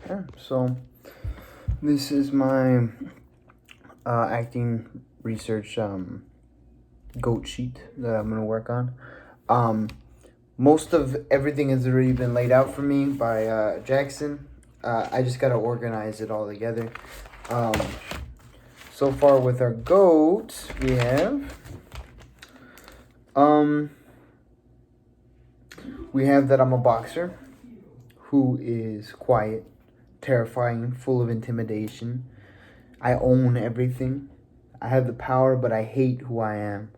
Yeah, so this is my acting research goat sheet that I'm gonna work on. Um, Most of everything has already been laid out for me by Jackson. I just gotta organize it all together. Um, so far with our goats, we have um, we have that I'm a boxer who is quiet, terrifying, full of intimidation. I own everything. I have the power, but I hate who I am.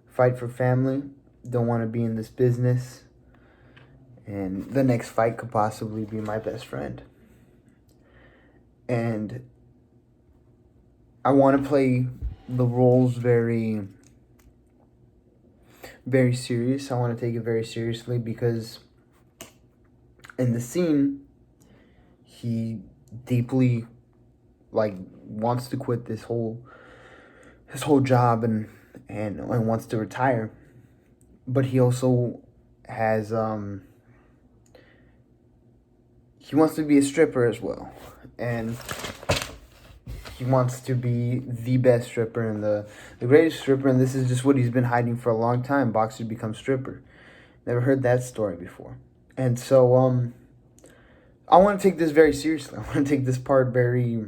Fight for family. Don't want to be in this business. And the next fight could possibly be my best friend. And I want to play the roles very, very serious. I want to take it very seriously because in the scene, he deeply wants to quit his whole job and wants to retire, but he also has he wants to be a stripper as well, and he wants to be the best stripper and the greatest stripper, and this is just what he's been hiding for a long time. Boxer become stripper. Never heard that story before. And so I want to take this very seriously. I want to take this part very,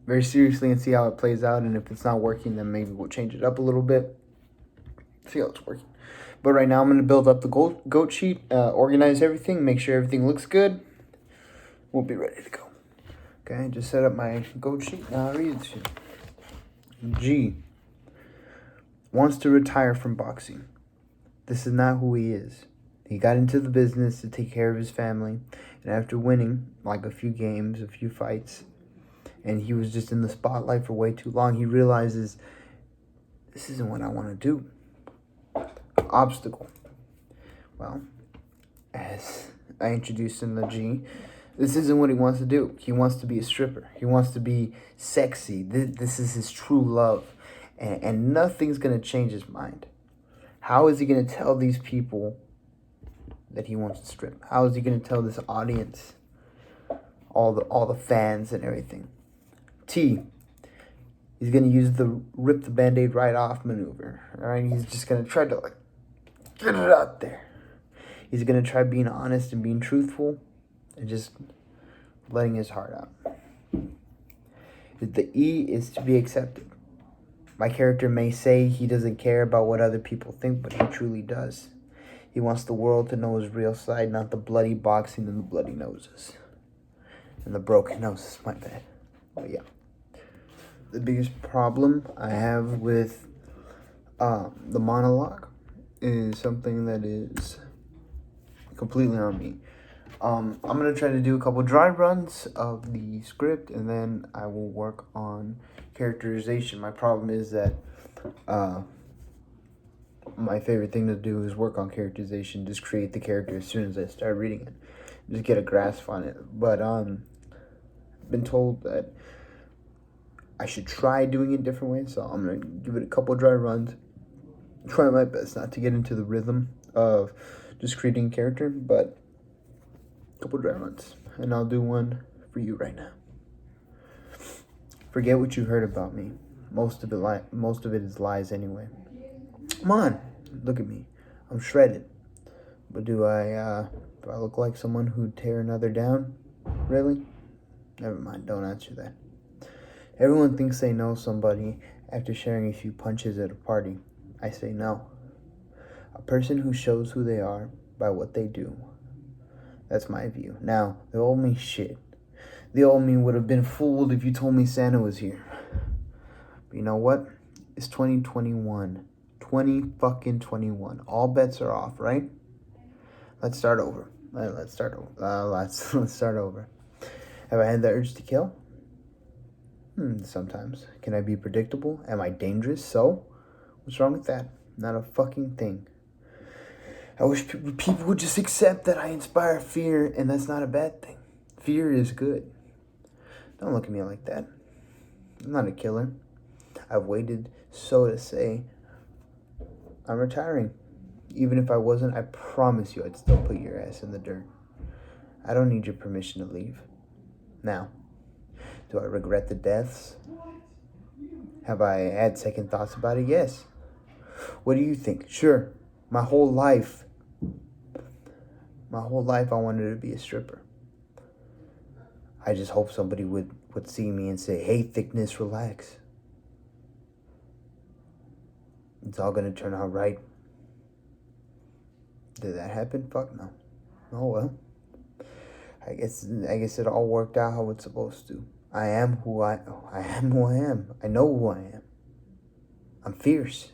very seriously and see how it plays out. And if it's not working, then maybe we'll change it up a little bit. See how it's working. But right now, I'm going to build up the goat sheet, organize everything, make sure everything looks good. We'll be ready to go. Okay, just set up my goat sheet. Now I'll read it to you. G wants to retire from boxing. This is not who he is. He got into the business to take care of his family, and after winning, like a few games, a few fights, and he was just in the spotlight for way too long, he realizes this isn't what I want to do. Obstacle. Well, as I introduced in the G, this isn't what he wants to do. He wants to be a stripper. He wants to be sexy. This is his true love, and nothing's going to change his mind. How is he going to tell these people that he wants to strip? How is he going to tell this audience, all the fans and everything? T, he's going to use the rip the Band-Aid right off maneuver. All right, he's just going to try to get it out there. He's going to try being honest and being truthful and just letting his heart out. The E is to be accepted. My character may say he doesn't care about what other people think, but he truly does. He wants the world to know his real side, not the bloody boxing and the bloody noses. And the broken noses, my bad. But yeah. The biggest problem I have with the monologue is something that is completely on me. I'm going to try to do a couple dry runs of the script, and then I will work on characterization. My problem is that my favorite thing to do is work on characterization, just create the character as soon as I start reading it, just get a grasp on it. But I've been told that I should try doing it different ways, so I'm going to give it a couple dry runs, try my best not to get into the rhythm of just creating a character, but a couple dry runs, and I'll do one for you right now. Forget what you heard about me. Most of it is lies anyway. Come on, look at me. I'm shredded. But do I look like someone who'd tear another down? Really? Never mind, don't answer that. Everyone thinks they know somebody after sharing a few punches at a party. I say no. A person who shows who they are by what they do. That's my view. Now, the old me shit. The old me would have been fooled if you told me Santa was here. But you know what? It's 2021. 20 fucking 21. All bets are off, right? Let's start over. Let's start over. Let's start over. Have I had the urge to kill? Sometimes. Can I be predictable? Am I dangerous? So? What's wrong with that? Not a fucking thing. I wish people would just accept that I inspire fear, and that's not a bad thing. Fear is good. Don't look at me like that. I'm not a killer. I've waited so to say I'm retiring. Even if I wasn't, I promise you I'd still put your ass in the dirt. I don't need your permission to leave. Now, do I regret the deaths? Have I had second thoughts about it? Yes. What do you think? Sure. My whole life I wanted to be a stripper. I just hope somebody would see me and say, hey, thickness, relax. It's all gonna turn out right. Did that happen? Fuck no. Oh well. I guess it all worked out how it's supposed to. I am who I am. I know who I am. I'm fierce.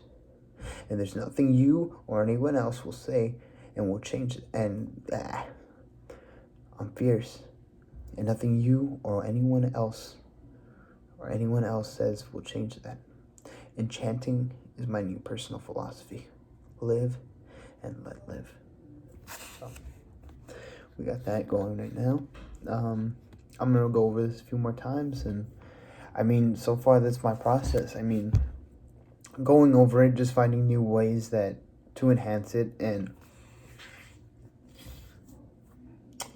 And there's nothing you or anyone else will say and will change it. And I'm fierce. And nothing you or anyone else says will change that. Enchanting is my new personal philosophy. Live and let live. So, we got that going right now. I'm going to go over this a few more times. And, I mean, so far that's my process. I mean, going over it, just finding new ways to enhance it. And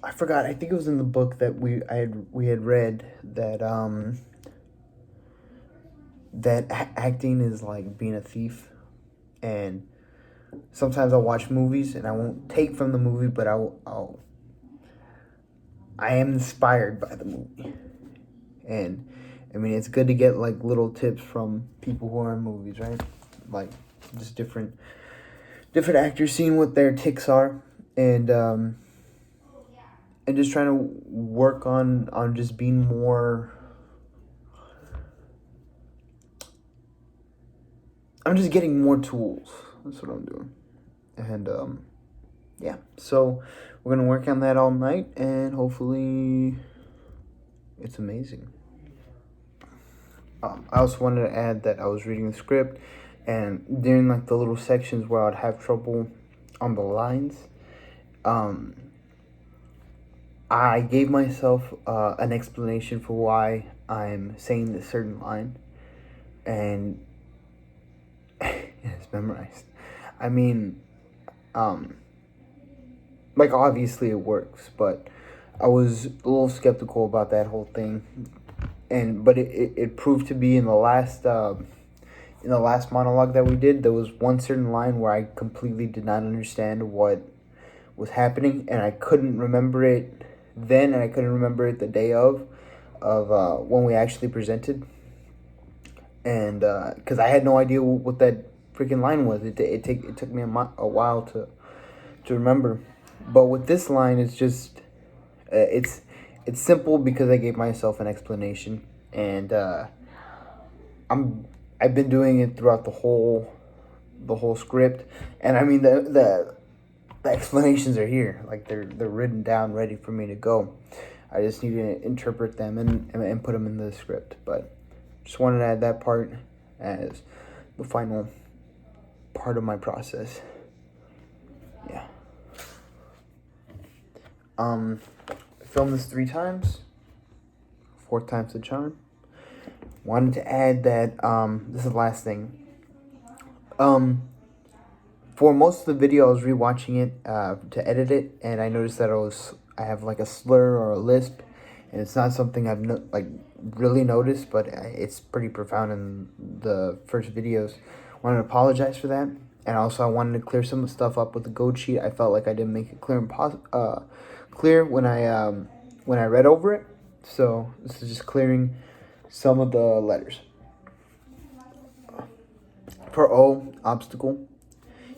I forgot, I think it was in the book that we had read that acting is like being a thief. And sometimes I'll watch movies and I won't take from the movie, but I am inspired by the movie. And I mean, it's good to get like little tips from people who are in movies, right? Like just different actors, seeing what their tics are, and just trying to work on just being more. I'm just getting more tools. That's what I'm doing. And yeah. So we're gonna work on that all night, and hopefully it's amazing. I also wanted to add that I was reading the script, and during like the little sections where I'd have trouble on the lines, I gave myself an explanation for why I'm saying this certain line, and it's memorized. I mean, like obviously it works, but I was a little skeptical about that whole thing. But it proved to be in the last monologue that we did, there was one certain line where I completely did not understand what was happening, and I couldn't remember it then, and I couldn't remember it the day of when we actually presented, and because I had no idea what that freaking line was. It took me a while to remember, but with this line, it's just it's simple because I gave myself an explanation, and I've been doing it throughout the whole script, and I mean the explanations are here, like they're written down, ready for me to go. I just need to interpret them and put them in the script. But just wanted to add that part as the final part of my process. Yeah. Filmed this 3 times. 4th time's the charm. Wanted to add that this is the last thing. For most of the video, I was rewatching it to edit it, and I noticed that I have like a slur or a lisp, and it's not something I've really noticed, but it's pretty profound in the first videos. Wanted to apologize for that, and also I wanted to clear some of the stuff up with the goat sheet. I felt like I didn't make it clear when I read over it. So this is just clearing some of the letters. For O, obstacle.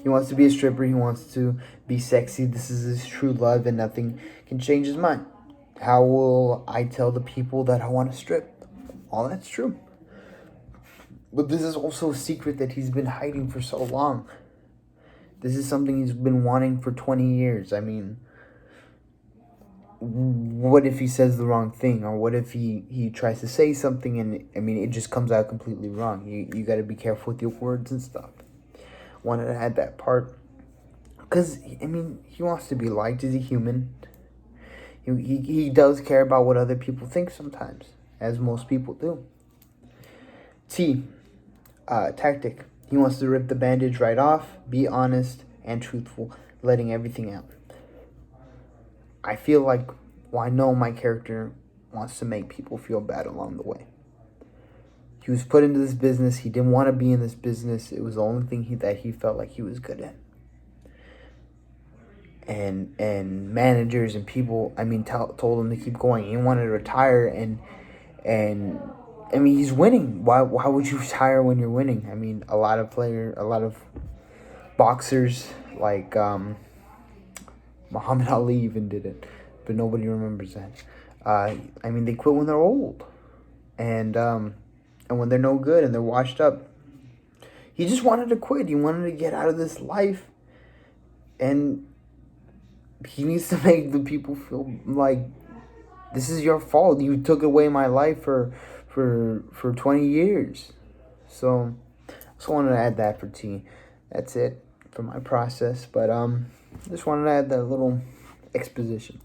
He wants to be a stripper. He wants to be sexy. This is his true love, and nothing can change his mind. How will I tell the people that I want to strip? All that's true. But this is also a secret that he's been hiding for so long. This is something he's been wanting for 20 years. I mean, what if he says the wrong thing? Or what if he tries to say something and, I mean, it just comes out completely wrong? You got to be careful with your words and stuff. Wanted to add that part. Because, I mean, he wants to be liked. He's a human. He does care about what other people think sometimes, as most people do. T, tactic. He wants to rip the bandage right off, be honest and truthful, letting everything out. I feel like Well, I know my character wants to make people feel bad along the way. He was put into this business. He didn't want to be in this business. It was the only thing that he felt like he was good at. And managers and people, I mean, told him to keep going. He wanted to retire, and I mean, he's winning. Why would you retire when you're winning? I mean, a lot of boxers like Muhammad Ali even did it, but nobody remembers that. I mean, they quit when they're old, and when they're no good and they're washed up. He just wanted to quit. He wanted to get out of this life, and he needs to make the people feel like this is your fault. You took away my life for 20 years. So I just wanted to add that for T. That's it for my process. But just wanted to add that little exposition.